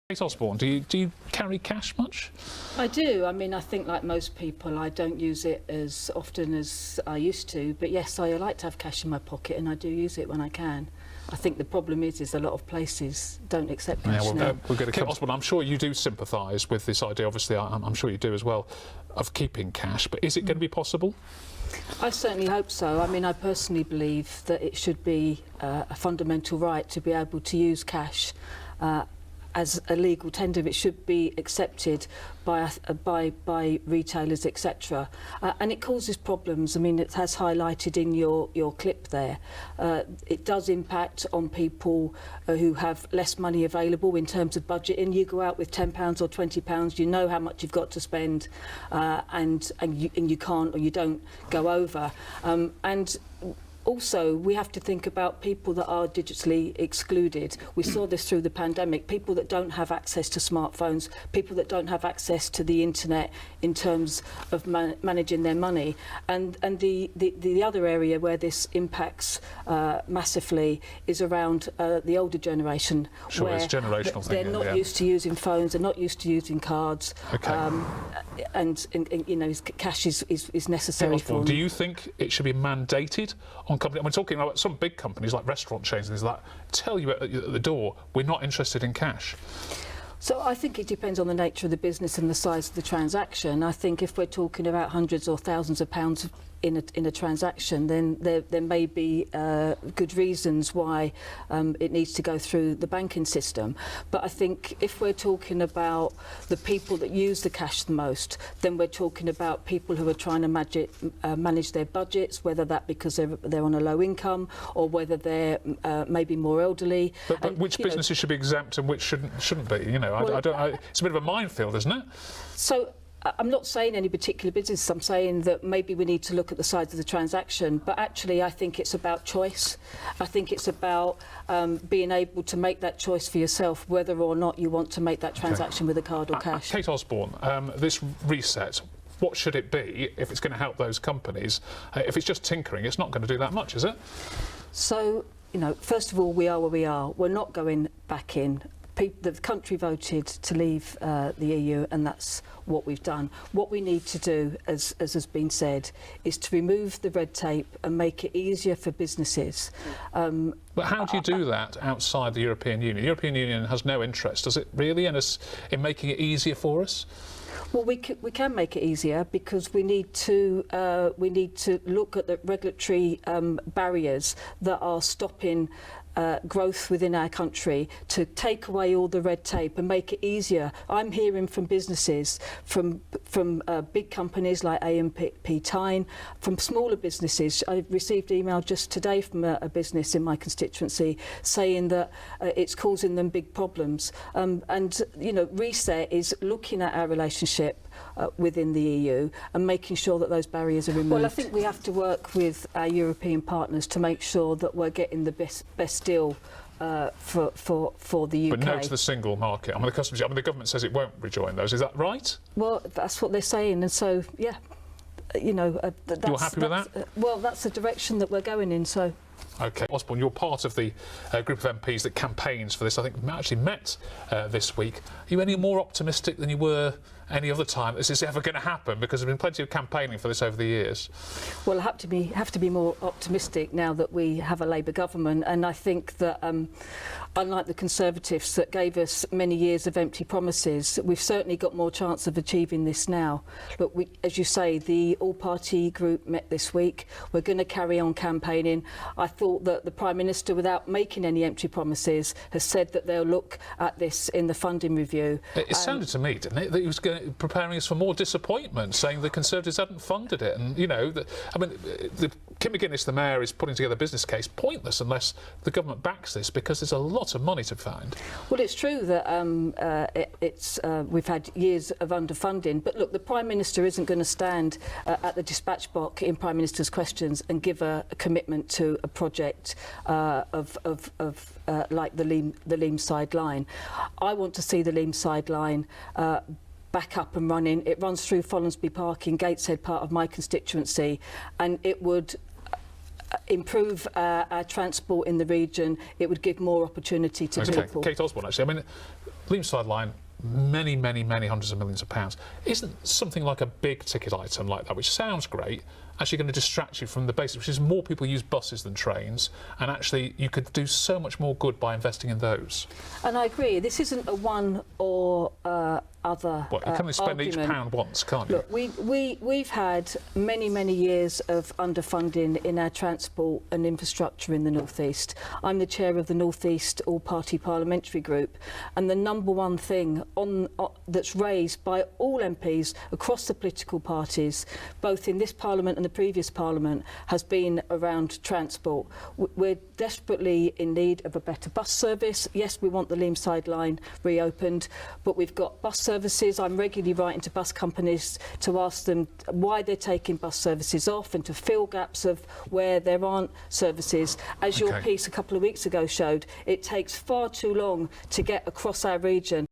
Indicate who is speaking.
Speaker 1: Kate Osborne, do you carry cash much?
Speaker 2: I do. I mean, I think like most people, I don't use it as often as I used to. But yes, I like to have cash in my pocket, and I do use it when I can. I think the problem is a lot of places don't accept cash now.
Speaker 1: We're going to Kate Osborne, I'm sure you do sympathise with this idea. Obviously, I'm sure you do as well, of keeping cash. But is it going to be possible?
Speaker 2: I certainly hope so. I mean, I personally believe that it should be a fundamental right to be able to use cash as a legal tender. It should be accepted by retailers, etc. And it causes problems. I mean, it has highlighted in your clip there. It does impact on people who have less money available in terms of budgeting. You go out with £10 or £20, you know how much you've got to spend, and you can't or you don't go over. And also, we have to think about people that are digitally excluded. We saw this through the pandemic. People that don't have access to smartphones, people that don't have access to the internet in terms of managing their money. And the other area where this impacts massively is around the older generation.
Speaker 1: Sure,
Speaker 2: where
Speaker 1: it's a generational thing.
Speaker 2: They're not used to using phones, they're not used to using cards.
Speaker 1: Okay.
Speaker 2: And you know, cash is necessary for them.
Speaker 1: Do you think it should be mandated on companies? I'm talking about some big companies like restaurant chains and things like that, tell you at the door, we're not interested in cash.
Speaker 2: So I think it depends on the nature of the business and the size of the transaction. I think if we're talking about hundreds or thousands of pounds in a transaction, then there may be good reasons why it needs to go through the banking system. But I think if we're talking about the people that use the cash the most, then we're talking about people who are trying to manage their budgets, whether that because they're on a low income or whether they're maybe more elderly.
Speaker 1: But which businesses should be exempt and which shouldn't be? You know, well, it's a bit of a minefield, isn't it?
Speaker 2: So I'm not saying any particular business. I'm saying that maybe we need to look at the size of the transaction. But actually, I think it's about choice. I think it's about being able to make that choice for yourself, whether or not you want to make that transaction with a card or cash.
Speaker 1: Kate Osborne, this reset, what should it be if it's going to help those companies? If it's just tinkering, it's not going to do that much, is it?
Speaker 2: So, you know, first of all, we are where we are. We're not going back in. The country voted to leave the EU, and that's what we've done. What we need to do, as has been said, is to remove the red tape and make it easier for businesses.
Speaker 1: But how do you do that outside the European Union? The European Union has no interest, does it really, in making it easier for us?
Speaker 2: Well, we can make it easier because we need to look at the regulatory barriers that are stopping growth within our country, to take away all the red tape and make it easier. I'm hearing from businesses, from big companies like AMP Tyne, from smaller businesses. I received email just today from a business in my constituency saying that it's causing them big problems. And you know, Reset is looking at our relationship within the EU and making sure that those barriers are removed. Well, I think we have to work with our European partners to make sure that we're getting the best deal for the UK.
Speaker 1: But no to the single market. I mean, the government says it won't rejoin those. Is that right?
Speaker 2: Well, that's what they're saying, and so yeah, you know,
Speaker 1: you're happy with that?
Speaker 2: Well, that's the direction that we're going in. So.
Speaker 1: OK. Osborne, you're part of the group of MPs that campaigns for this. I think actually met this week. Are you any more optimistic than you were any other time this is ever going to happen? Because there's been plenty of campaigning for this over the years. Well,
Speaker 2: I have to be more optimistic now that we have a Labour government, and I think that unlike the Conservatives that gave us many years of empty promises, we've certainly got more chance of achieving this now. Look, as you say, the all-party group met this week. We're going to carry on campaigning. I thought that the Prime Minister, without making any empty promises, has said that they'll look at this in the funding review.
Speaker 1: It sounded to me, didn't it, that he was preparing us for more disappointment, saying the Conservatives hadn't funded it. And, you know, Kim McGuinness, the Mayor, is putting together a business case pointless unless the government backs this, because there's a lot of money to find. Well,
Speaker 2: it's true that we've had years of underfunding, but look, the Prime Minister isn't going to stand at the dispatch box in Prime Minister's questions and give a commitment to a project like the Leamside Line. I want to see the Leamside Line back up and running. It runs through Follansby Park in Gateshead, part of my constituency, and it would improve our transport in the region. It would give more opportunity to people.
Speaker 1: Kate Osborne, actually, I mean, Leamside Line, many hundreds of millions of pounds. Isn't something like a big ticket item like that, which sounds great, actually going to distract you from the basics, which is more people use buses than trains, and actually you could do so much more good by investing in those?
Speaker 2: And I agree, this isn't a one or other
Speaker 1: Well, you can only spend
Speaker 2: argument.
Speaker 1: each pound once, can't you?
Speaker 2: Look, we've had many years of underfunding in our transport and infrastructure in the North East. I'm the chair of the North East All-Party Parliamentary Group, and the number one thing that's raised by all MPs across the political parties, both in this Parliament and the previous Parliament, has been around transport. We're desperately in need of a better bus service. Yes, we want the Leamside Line reopened, but we've got bus services. I'm regularly writing to bus companies to ask them why they're taking bus services off and to fill gaps of where there aren't services. As your piece a couple of weeks ago showed, it takes far too long to get across our region